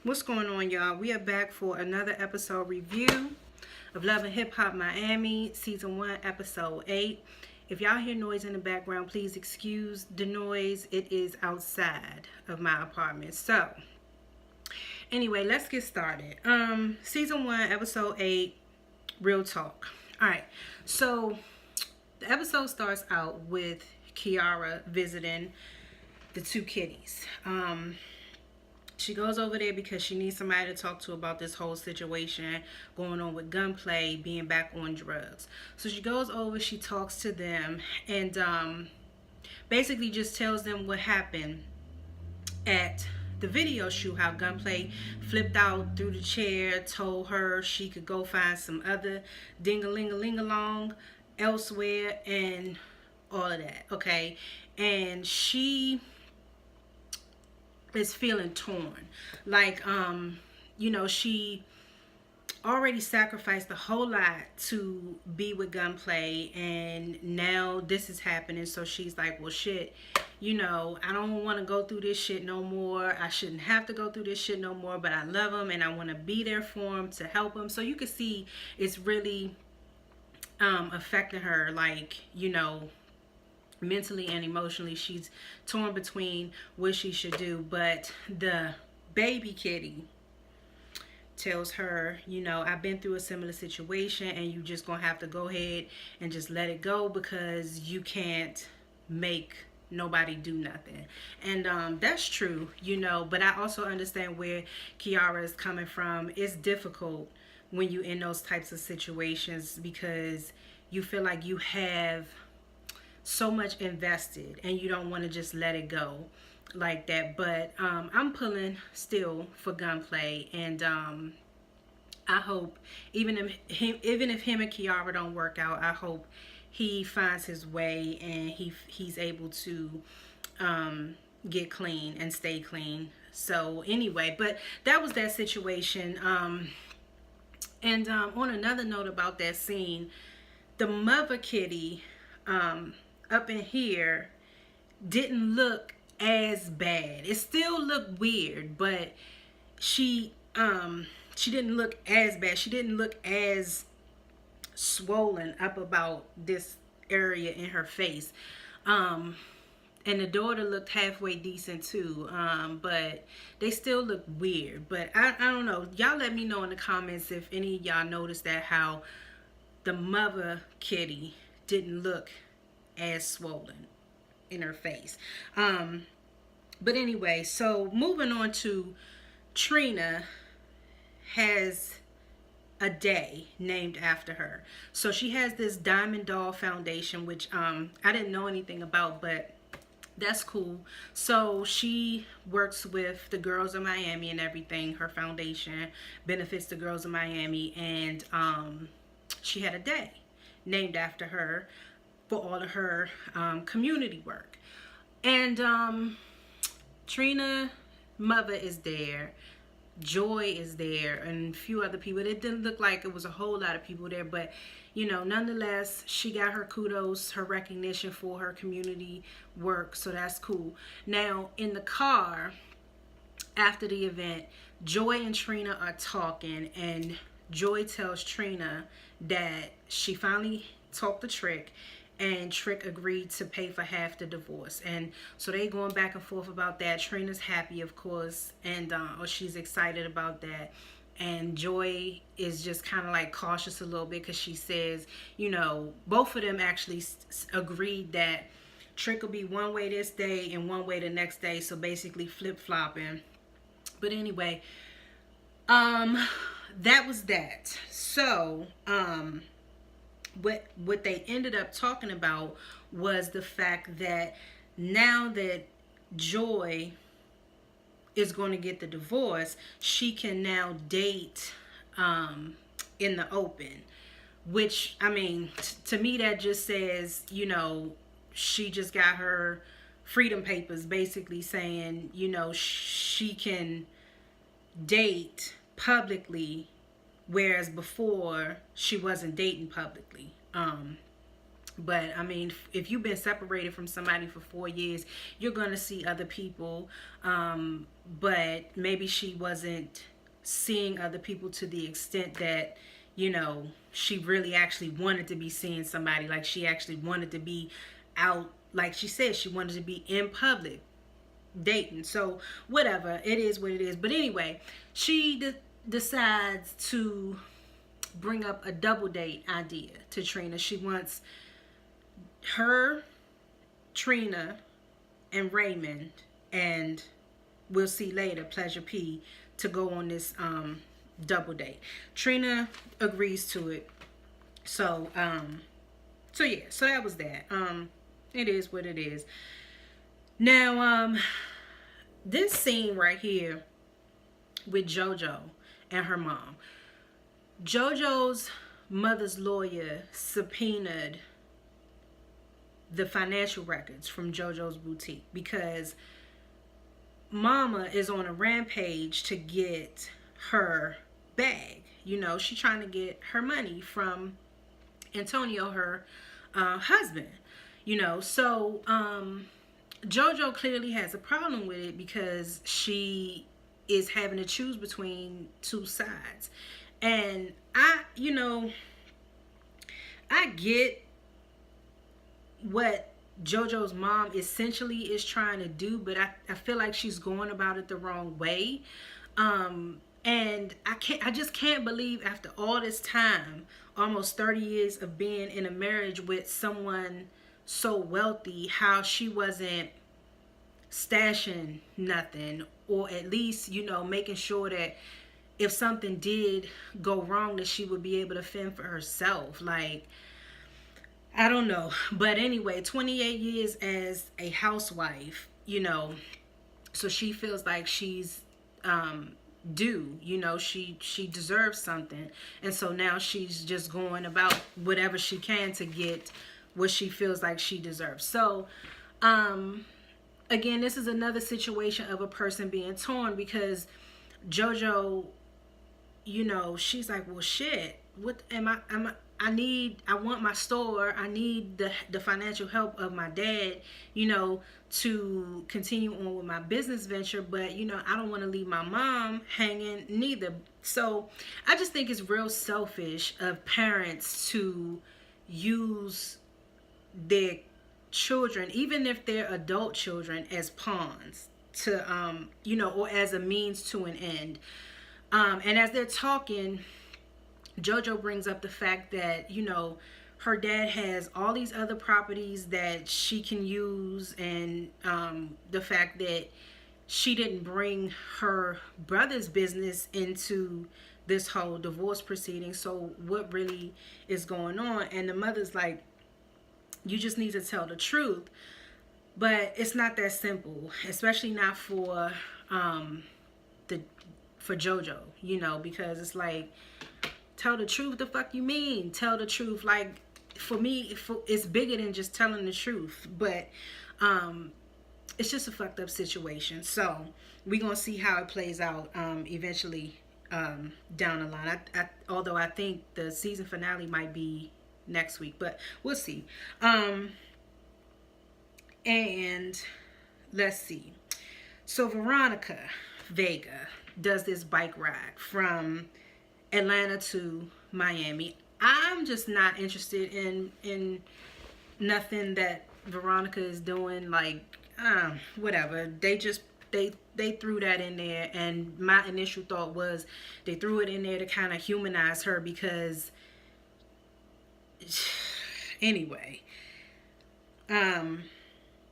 What's going on, y'all? We are back for another episode review of Love and Hip Hop Miami, Season 1, Episode 8. If y'all hear noise in the background, please excuse the noise. It is outside of my apartment. So, anyway, let's get started. Season 1, Episode 8, Real Talk. Alright, so the episode starts out with Kiara visiting the two kitties. She goes over there because she needs somebody to talk to about this whole situation going on with Gunplay being back on drugs. So she goes over, she talks to them, and basically just tells them what happened at the video shoot, how Gunplay flipped out through the chair, told her she could go find some other ding-a-ling-a-ling-along elsewhere, and all of that, okay? And she is feeling torn. Like, she already sacrificed a whole lot to be with Gunplay, and now this is happening. So she's like, well, shit, I don't want to go through this shit no more. I shouldn't have to go through this shit no more, but I love him and I want to be there for him, to help him. So you can see it's really affecting her, like, mentally and emotionally. She's torn between what she should do. But the baby kitty tells her, I've been through a similar situation, and you just gonna have to go ahead and just let it go, because you can't make nobody do nothing. And that's true, but I also understand where Kiara is coming from. It's difficult when you're in those types of situations, because you feel like you have so much invested and you don't want to just let it go like that. But I'm pulling still for Gunplay, and I hope even if him and Kiara don't work out, I hope he finds his way and he's able to get clean and stay clean. So anyway, but that was that situation. And on another note about that scene, the mother kitty up in here didn't look as bad. It still looked weird, but she didn't look as bad. She didn't look as swollen up about this area in her face. And the daughter looked halfway decent too, but they still look weird. But I don't know. Y'all let me know in the comments if any of y'all noticed that, how the mother kitty didn't look as swollen in her face. But anyway, so moving on to Trina has a day named after her. So she has this Diamond Doll Foundation, which I didn't know anything about, but that's cool. So she works with the girls of Miami and everything. Her foundation benefits the girls of Miami, and she had a day named after her for all of her community work. And Trina mother is there, Joy is there, and a few other people. It didn't look like it was a whole lot of people there, but nonetheless, she got her kudos, her recognition for her community work, so that's cool. Now, in the car after the event, Joy and Trina are talking, and Joy tells Trina that she finally talked to Trick, and Trick agreed to pay for half the divorce. And so they going back and forth about that. Trina's happy, of course, and she's excited about that. And Joy is just kind of like cautious a little bit, because she says, both of them actually agreed that Trick will be one way this day and one way the next day. So basically flip-flopping. But anyway, that was that. So what they ended up talking about was the fact that now that Joy is going to get the divorce, she can now date in the open. Which, I mean, to me, that just says, she just got her freedom papers, basically saying, she can date publicly, whereas before she wasn't dating publicly. But I mean, if you've been separated from somebody for 4 years, you're gonna see other people. But maybe she wasn't seeing other people to the extent that, she really actually wanted to be seeing somebody. Like, she actually wanted to be out. Like she said, she wanted to be in public dating. So whatever, it is what it is. But anyway, she decides to bring up a double date idea to Trina. She wants her, Trina, and Raymond, and we'll see later, Pleasure P, to go on this double date. Trina agrees to it. So yeah, so that was that. It is what it is. Now, this scene right here with JoJo and her mom. JoJo's mother's lawyer subpoenaed the financial records from JoJo's boutique because Mama is on a rampage to get her bag. She's trying to get her money from Antonio, her husband. So JoJo clearly has a problem with it because she is having to choose between two sides. And I get what JoJo's mom essentially is trying to do, but I feel like she's going about it the wrong way. And I just can't believe after all this time, almost 30 years of being in a marriage with someone so wealthy, how she wasn't stashing nothing, or at least, making sure that if something did go wrong, that she would be able to fend for herself. Like, I don't know. But anyway, 28 years as a housewife, so she feels like she's due, she deserves something. And so now she's just going about whatever she can to get what she feels like she deserves. So, again, this is another situation of a person being torn because JoJo, she's like, well, shit, what I want my store. I need the financial help of my dad, to continue on with my business venture. But, I don't want to leave my mom hanging neither. So I just think it's real selfish of parents to use their children, even if they're adult children, as pawns to, or as a means to an end. And as they're talking, JoJo brings up the fact that, her dad has all these other properties that she can use, and the fact that she didn't bring her brother's business into this whole divorce proceeding. So what really is going on? And the mother's like, you just need to tell the truth. But it's not that simple, especially not for JoJo, because it's like, tell the truth. The fuck you mean? Tell the truth. Like, for me, it's bigger than just telling the truth. But it's just a fucked up situation. So we're gonna see how it plays out eventually down the line. Although I think the season finale might be next week, but we'll see. And let's see. So Veronica Vega does this bike ride from Atlanta to Miami. I'm just not interested in nothing that Veronica is doing. Like, whatever. They threw that in there, and my initial thought was they threw it in there to kind of humanize her because anyway.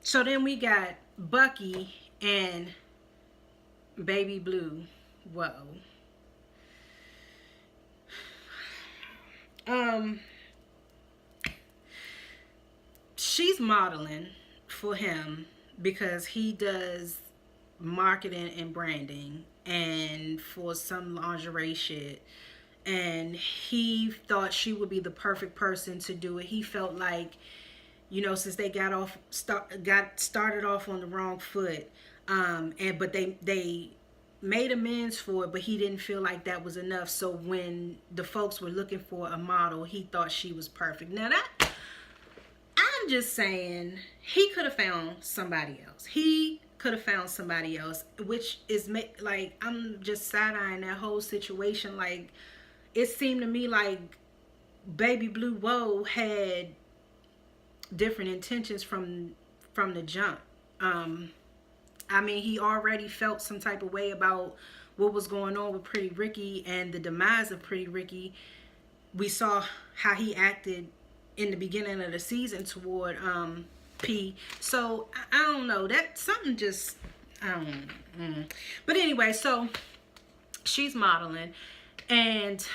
So then we got Bucky and Baby Blue. Whoa. She's modeling for him because he does marketing and branding and for some lingerie shit, and he thought she would be the perfect person to do it. He felt like, since they got started off on the wrong foot, but they made amends for it, but he didn't feel like that was enough. So when the folks were looking for a model, he thought she was perfect. Now just saying he could have found somebody else. He could have found somebody else, which is like, I'm just side-eyeing that whole situation. Like, it seemed to me like Baby Blue Woe had different intentions from the jump. I mean, he already felt some type of way about what was going on with Pretty Ricky and the demise of Pretty Ricky. We saw how he acted in the beginning of the season toward P. So I don't know, that something just, I don't. But anyway, so she's modeling, and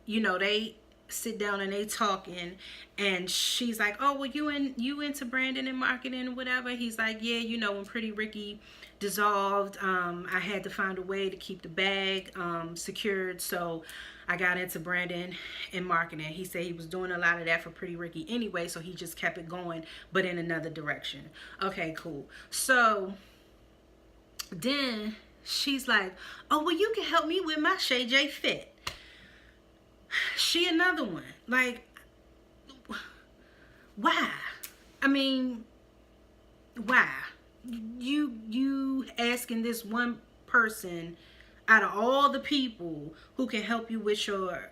you know, they sit down and they talking, and she's like, oh, well, you into branding and marketing or whatever. He's like, yeah, you know, when Pretty Ricky dissolved, I had to find a way to keep the bag secured, so I got into branding and marketing. He said he was doing a lot of that for Pretty Ricky anyway, so he just kept it going, but in another direction. Okay, cool. So then she's like, oh, well, you can help me with my Shay J fit. She another one. Like, why? I mean, why? You asking this one person out of all the people who can help you with your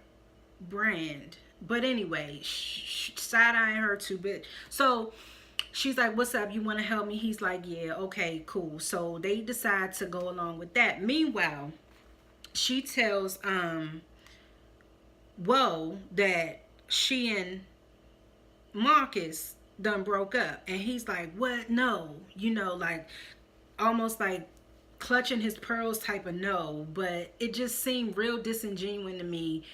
brand. But anyway, side-eyeing her too bit. So she's like, what's up? You want to help me? He's like, yeah, okay, cool. So they decide to go along with that. Meanwhile, she tells Woe that she and Marcus done broke up. And he's like, what? No. You know, like, almost like clutching his pearls type of no. But it just seemed real disingenuous to me,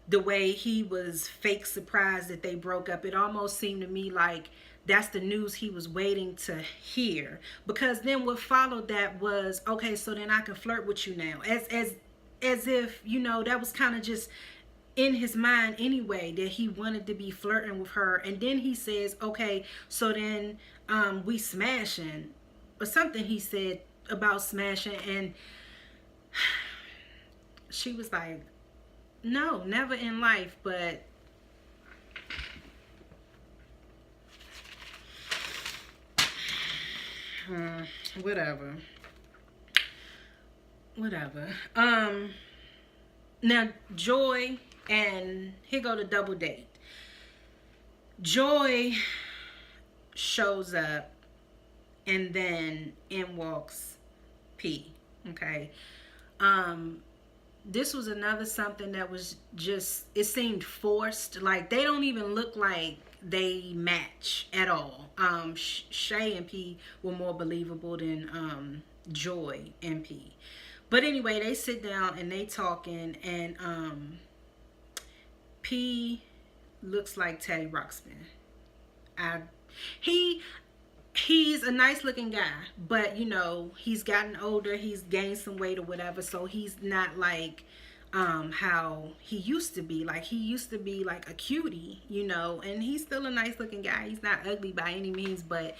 the way he was fake surprised that they broke up. It almost seemed to me like that's the news he was waiting to hear. Because then what followed that was, okay, so then I can flirt with you now. As if, you know, that was kind of just in his mind anyway, that he wanted to be flirting with her. And then he says, okay, so then we smashing, or something he said about smashing. And she was like, no, never in life. But whatever. Now Joy, and here go the double date. Joy shows up, and then in walks P. Okay. This was another something that was just, it seemed forced. Like, they don't even look like they match at all. Shay and P were more believable than Joy and P. But anyway, they sit down and they talking, and P looks like Teddy Ruxpin. He's a nice looking guy, but you know, he's gotten older, he's gained some weight or whatever, so he's not like how he used to be. Like, he used to be like a cutie, you know, and he's still a nice looking guy. He's not ugly by any means, but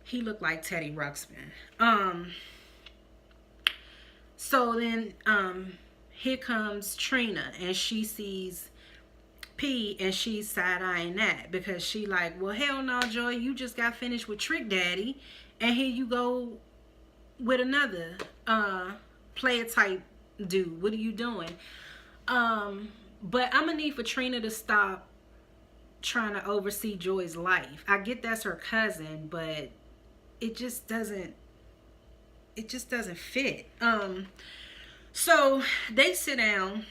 he looked like Teddy Ruxpin. So then here comes Trina, and she sees P, and she's side-eyeing that, because she like, well, hell no, Joy, you just got finished with Trick Daddy, and here you go with another player type dude. What are you doing? But I'm gonna need for Trina to stop trying to oversee Joy's life. I get that's her cousin, but it just doesn't fit. So they sit down,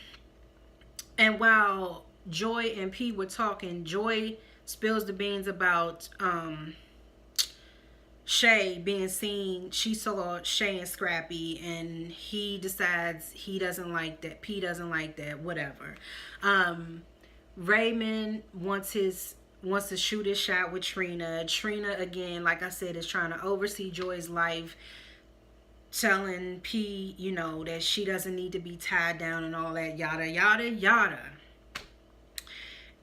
and while Joy and P were talking, Joy spills the beans about Shay being seen. She saw Shay and Scrappy, and he decides he doesn't like that. P doesn't like that, whatever. Raymond wants to shoot his shot with Trina. Trina, again, like I said, is trying to oversee Joy's life, telling P, you know, that she doesn't need to be tied down and all that, yada, yada, yada.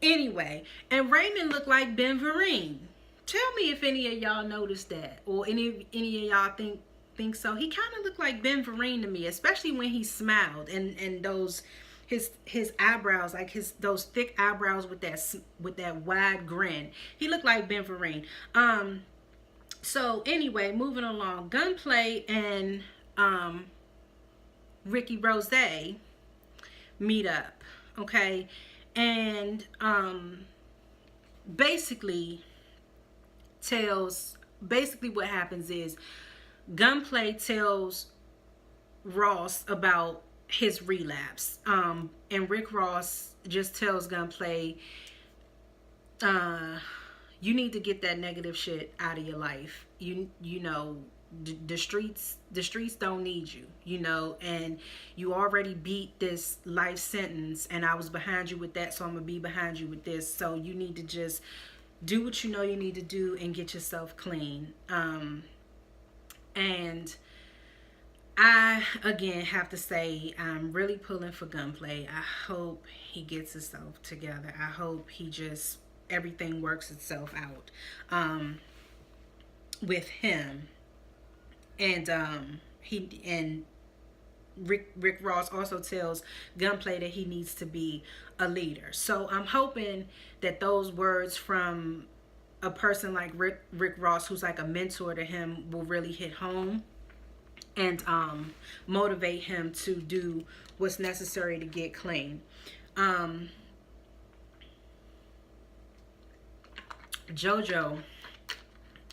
Anyway, and Raymond looked like Ben Vereen. Tell me if any of y'all noticed that, or any of y'all think so. He kind of looked like Ben Vereen to me, especially when he smiled, and those his eyebrows, like those thick eyebrows with that wide grin. He looked like Ben Vereen. So anyway, moving along, Gunplay and Ricky Rose meet up, okay, and basically what happens is Gunplay tells Ross about his relapse, and Rick Ross just tells Gunplay, you need to get that negative shit out of your life. You know, the streets don't need you, you know, and you already beat this life sentence, and I was behind you with that, so I'm gonna be behind you with this. So you need to just do what you know you need to do and get yourself clean. And I again have to say, I'm really pulling for Gunplay. I hope he gets himself together. I hope everything works itself out with him. And Rick Ross also tells Gunplay that he needs to be a leader. So I'm hoping that those words from a person like Rick Ross, who's like a mentor to him, will really hit home and motivate him to do what's necessary to get clean. JoJo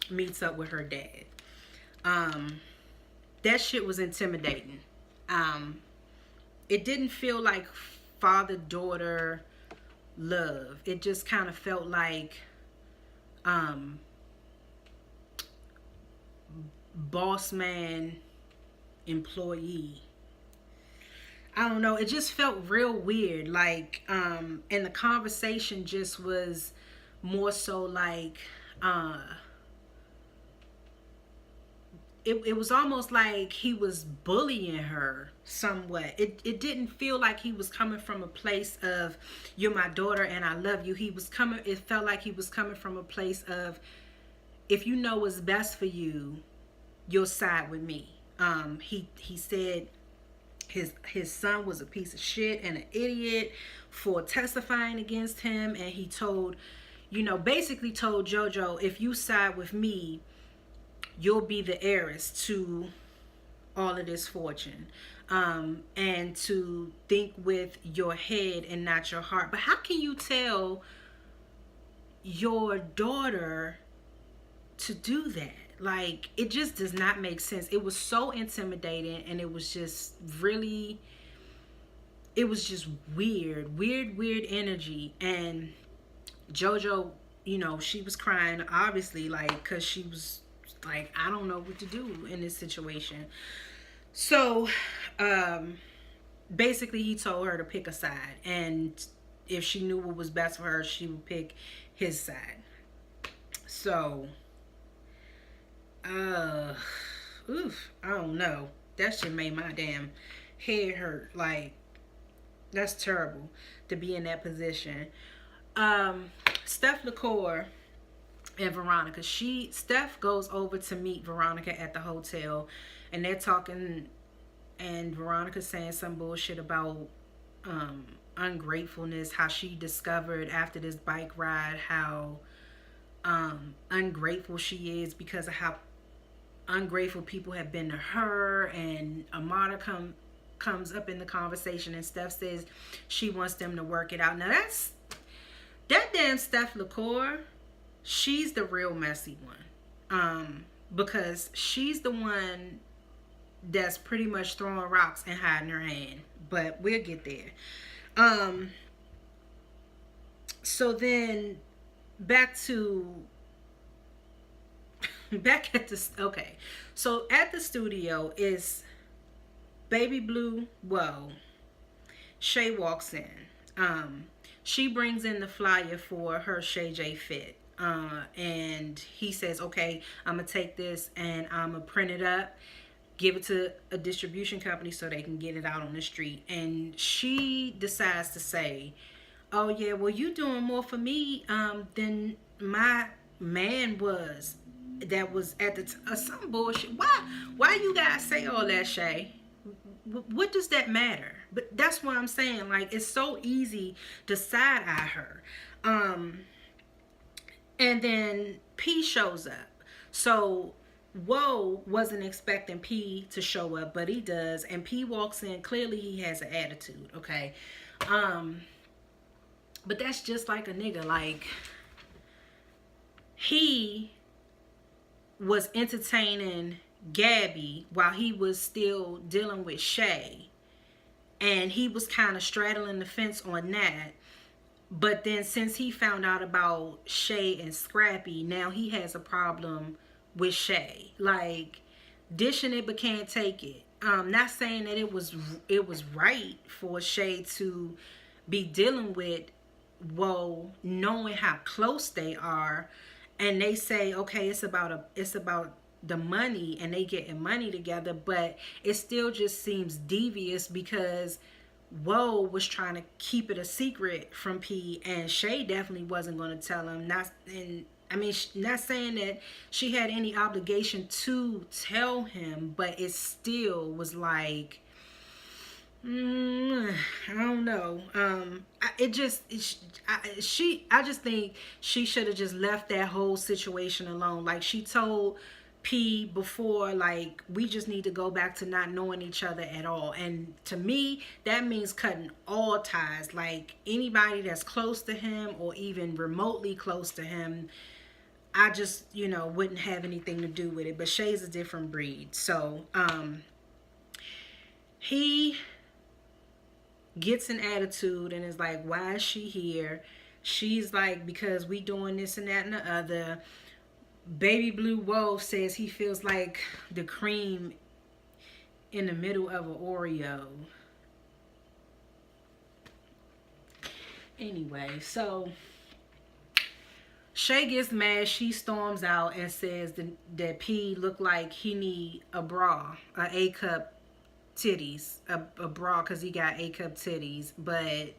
meets up with her dad. That shit was intimidating. It didn't feel like father-daughter love. It just kind of felt like boss man employee. I don't know. It just felt real weird. Like, and the conversation just was more so like, it was almost like he was bullying her somewhat. It didn't feel like he was coming from a place of, you're my daughter and I love you. It felt like he was coming from a place of, if you know what's best for you, you'll side with me. He said his son was a piece of shit and an idiot for testifying against him, and he basically told JoJo, if you side with me, you'll be the heiress to all of this fortune, and to think with your head and not your heart. But how can you tell your daughter to do that? Like, it just does not make sense. It was so intimidating, and it was just weird energy. And JoJo, she was crying, obviously, like, because she was like, I don't know what to do in this situation. So basically he told her to pick a side, and if she knew what was best for her, she would pick his side. So I don't know, that shit made my damn head hurt. Like, that's terrible to be in that position. Steph LaCour and Veronica. Steph goes over to meet Veronica at the hotel, and they're talking, and Veronica's saying some bullshit about ungratefulness, how she discovered after this bike ride how ungrateful she is because of how ungrateful people have been to her. And Amada comes up in the conversation, and Steph says she wants them to work it out. Now that damn Steph LaCour, she's the real messy one, because she's the one that's pretty much throwing rocks and hiding her hand. But we'll get there. So then back at the okay. So at the studio is Baby Blue. Well, Shay walks in. She brings in the flyer for her Shay J Fit. And he says, okay, I'm gonna take this and I'm gonna print it up, give it to a distribution company so they can get it out on the street. And she decides to say, oh yeah, well, you doing more for me than my man was that was at the some bullshit. Why you guys say all that, Shay? what does that matter? But that's what I'm saying. Like, it's so easy to side eye her. And then P shows up. So Woe wasn't expecting P to show up, but he does. And P walks in. Clearly he has an attitude, okay? But that's just like a nigga. Like, he was entertaining Gabby while he was still dealing with Shay. And he was kind of straddling the fence on that. But then since he found out about Shay and Scrappy, now he has a problem with Shay. Like, dishing it but can't take it. Not saying that it was right for Shay to be dealing with Woe, knowing how close they are, and they say, okay, it's about the money, and they getting money together, but it still just seems devious because Woe was trying to keep it a secret from P, and Shay definitely wasn't going to tell him. Not saying that she had any obligation to tell him, but it still was like, I don't know. I just think she should have just left that whole situation alone. Like, she told P before, like, we just need to go back to not knowing each other at all. And to me, that means cutting all ties. Like, anybody that's close to him or even remotely close to him, I just, wouldn't have anything to do with it. But Shay's a different breed. So, he gets an attitude and is like, why is she here? She's like, because we doing this and that and the other. Baby Blue Wolf says he feels like the cream in the middle of an Oreo. Anyway, so Shay gets mad. She storms out and says that P looked like he need a bra, a A-cup titties, a bra, because he got A-cup titties. But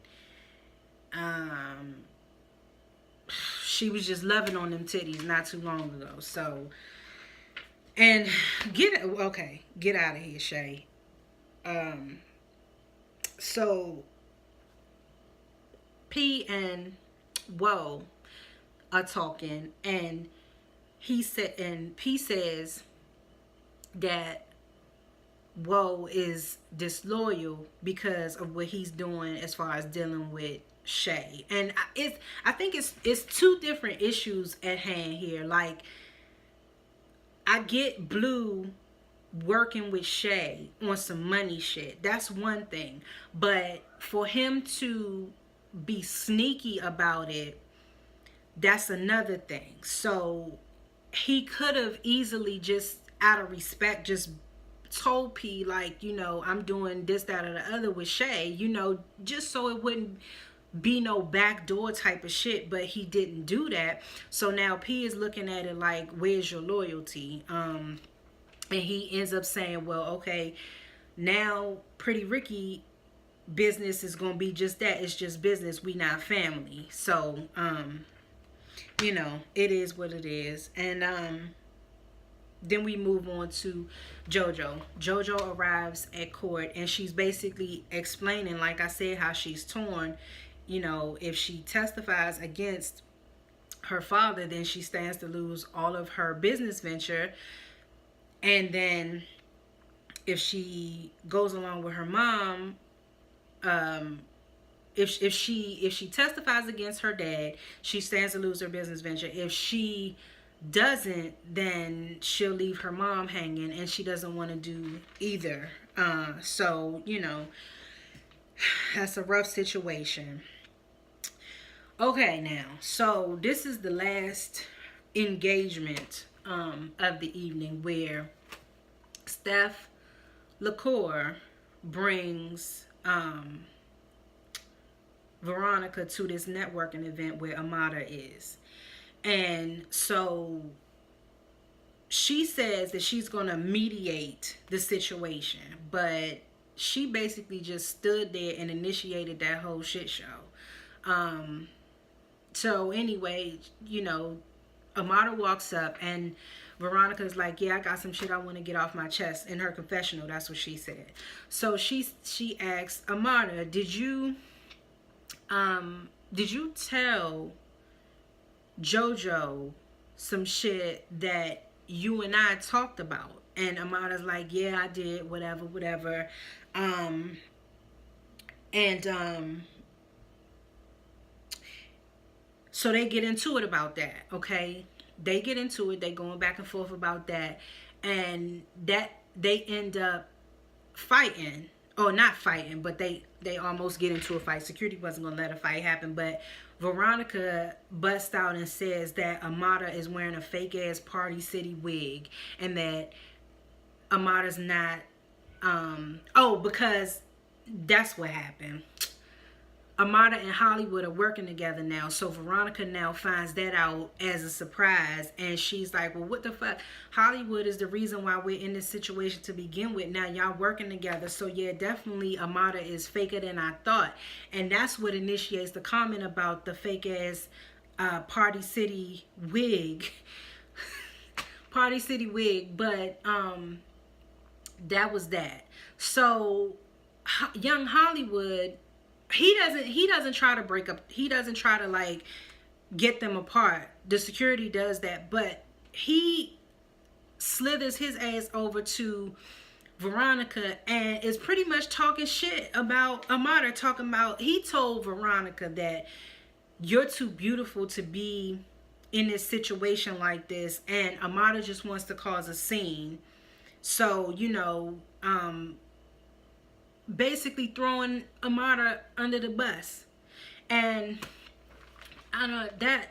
she was just loving on them titties not too long ago. So, and get out of here, Shay. So P and Woe are talking, and P says that Woe is disloyal because of what he's doing as far as dealing with Shay. And I think it's two different issues at hand here. Like, I get Blue working with Shay on some money shit. That's one thing. But for him to be sneaky about it, that's another thing. So he could have easily just, out of respect, just told P, like, I'm doing this, that, or the other with Shay, just so it wouldn't be no backdoor type of shit. But he didn't do that. So now P is looking at it like, where's your loyalty? And he ends up saying, well, okay, now Pretty Ricky business is gonna be just that. It's just business. We not family. So it is what it is. And then we move on to JoJo. JoJo arrives at court, and she's basically explaining, like I said, how she's torn. If she testifies against her father, then she stands to lose all of her business venture. And then if she goes along with her mom, if she testifies against her dad, she stands to lose her business venture. If she doesn't, then she'll leave her mom hanging, and she doesn't want to do either. So that's a rough situation. Okay, now, so this is the last engagement of the evening, where Steph LaCour brings Veronica to this networking event where Amada is. And so she says that she's going to mediate the situation, but she basically just stood there and initiated that whole shit show. So anyway, Amada walks up, and Veronica's like, yeah, I got some shit I want to get off my chest. In her confessional, that's what she said. So she asked Amara, did you tell JoJo some shit that you and I talked about? And Amara's like, yeah, I did, whatever. So they get into it about that, okay? They get into it. They going back and forth about that. And that they end up fighting. Or not fighting, but they almost get into a fight. Security wasn't going to let a fight happen. But Veronica busts out and says that Amara is wearing a fake-ass Party City wig. And that Amara's not... because that's what happened. Amara and Hollywood are working together now. So Veronica now finds that out as a surprise. And she's like, well, what the fuck? Hollywood is the reason why we're in this situation to begin with. Now y'all working together. So yeah, definitely Amara is faker than I thought. And that's what initiates the comment about the fake ass Party City wig. Party City wig. But that was that. So young Hollywood... He doesn't try to break up. He doesn't try to like get them apart. The security does that, but he slithers his ass over to Veronica and is pretty much talking shit about Amara. Talking about, he told Veronica that you're too beautiful to be in this situation like this, and Amara just wants to cause a scene. So, you know, basically throwing Amara under the bus. And I know that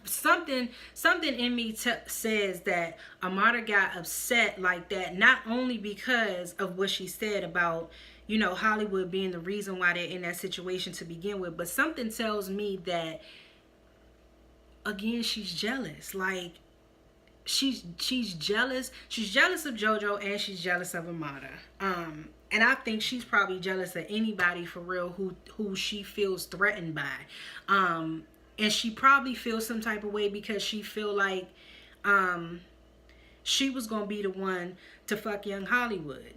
something in me says that Amara got upset like that, not only because of what she said about, you know, Hollywood being the reason why they're in that situation to begin with, but something tells me that, again, she's jealous. Like, she's jealous. She's jealous of JoJo, and she's jealous of Amara. And I think she's probably jealous of anybody for real who she feels threatened by. And she probably feels some type of way because she feel like she was going to be the one to fuck young Hollywood.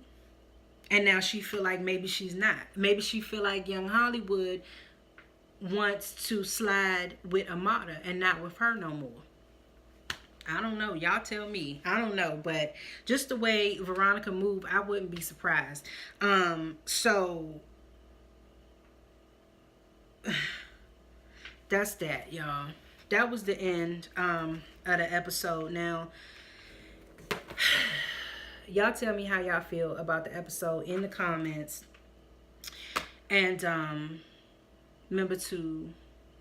And now she feel like maybe she's not. Maybe she feel like young Hollywood wants to slide with Amara and not with her no more. I don't know. Y'all tell me. I don't know. But just the way Veronica moved, I wouldn't be surprised. So that's that, y'all. That was the end of the episode. Now, y'all tell me how y'all feel about the episode in the comments. And remember to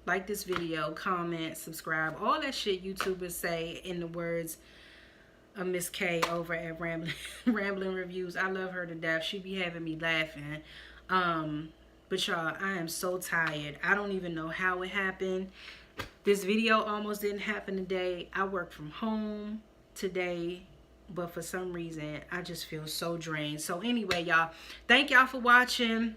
like this video, comment, subscribe, all that shit YouTubers say in the words of Miss K over at Rambling Reviews. I love her to death. She be having me laughing. But y'all, I am so tired. I don't even know how it happened. This video almost didn't happen today. I work from home today, but for some reason, I just feel so drained. So anyway, y'all, thank y'all for watching.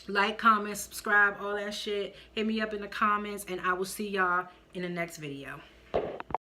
Like, comment, subscribe, all that shit. Hit me up in the comments, and I will see y'all in the next video.